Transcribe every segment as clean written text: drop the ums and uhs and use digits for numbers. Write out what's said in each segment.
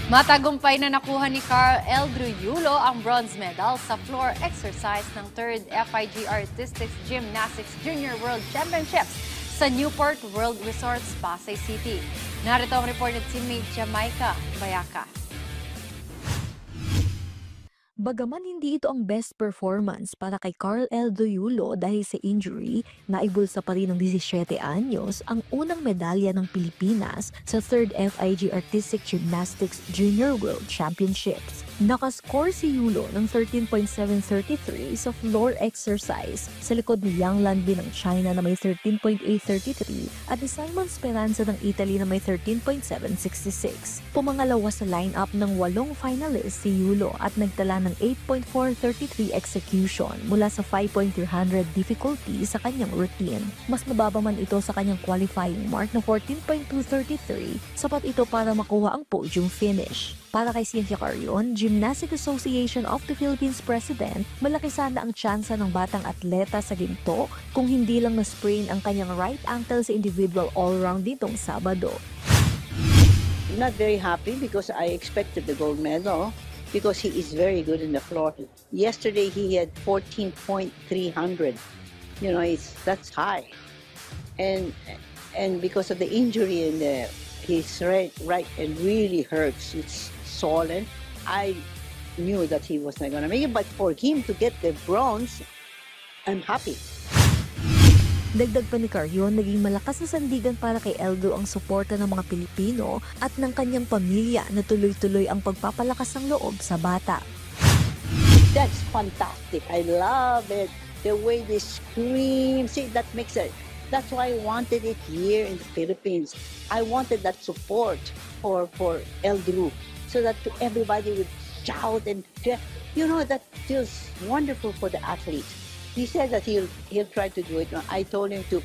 Matagumpay na nakuha ni Carl Eldruyulo ang bronze medal sa floor exercise ng 3rd FIG Artistics Gymnastics Junior World Championships sa Newport World Resorts, Pasay City. Narito ang report ni teammate Jamaica Bayaka. Bagaman hindi ito ang best performance para kay Carl Eldruyulo dahil sa injury, naibulsa pa rin ng 17 anyos ang unang medalya ng Pilipinas sa 3rd FIG Artistic Gymnastics Junior World Championships. Nakascore si Yulo ng 13.733 sa floor exercise sa likod ni Yang Lanbin ng China na may 13.833 at ni Simon Speranza ng Italy na may 13.766. Pumangalawa sa lineup ng 8 finalists si Yulo at nagtala ng 8.433 execution mula sa 5.300 difficulty sa kanyang routine. Mas mababa man ito sa kanyang qualifying mark na 14.233, sapat ito para makuha ang podium finish. Para kay Cynthia Carrion, Gymnastic Association of the Philippines President, malaki sana ang tsansa ng batang atleta sa ginto kung hindi lang na-sprain ang kanyang right ankle sa individual all-round nitong Sabado. Not very happy because I expected the gold medal because he is very good in the floor. Yesterday he had 14.300. You know, that's high. And because of the injury in his right and really hurts. It's swollen. I knew that he was not going to make it, but for him to get the bronze, I'm happy. Dagdag pa ni Carrion, naging malakas na sandigan para kay Eldo ang suporta ng mga Pilipino at ng kanyang pamilya na tuloy-tuloy ang pagpapalakas ng loob sa bata. That's fantastic. I love it. The way they scream. See, that makes it. That's why I wanted it here in the Philippines. I wanted that support for Eldru so that everybody would shout and you know, that feels wonderful for the athlete. He said that he'll try to do it. I told him to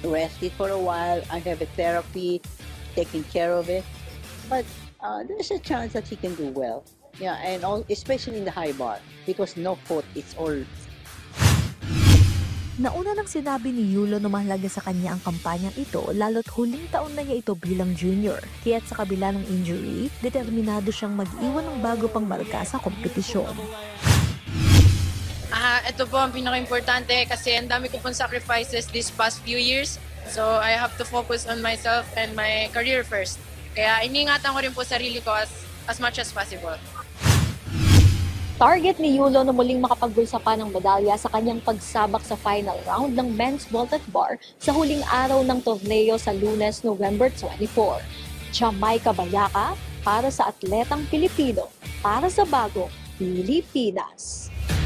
rest it for a while. I have a therapy, taking care of it. But there's a chance that he can do well. Yeah, and especially in the high bar because no foot, it's all. Nauna nang sinabi ni Yulo na mahalaga sa kanya ang kampanyang ito lalo't huling taon na niya ito bilang junior. Kaya't sa kabila ng injury, determinado siyang mag-iwan ng bago pang marka sa kompetisyon. Ito po ang pinaka-importante kasi ang dami ko pong sacrifices these past few years. So I have to focus on myself and my career first. Kaya iniingatan ko rin po sarili ko as much as possible. Target ni Yulo na muling makapagbulsa pa ng medalya sa kanyang pagsabak sa final round ng men's vault at bar sa huling araw ng torneo sa Lunes, November 24. Jamaica Bayaka para sa atletang Pilipino, para sa bagong Pilipinas.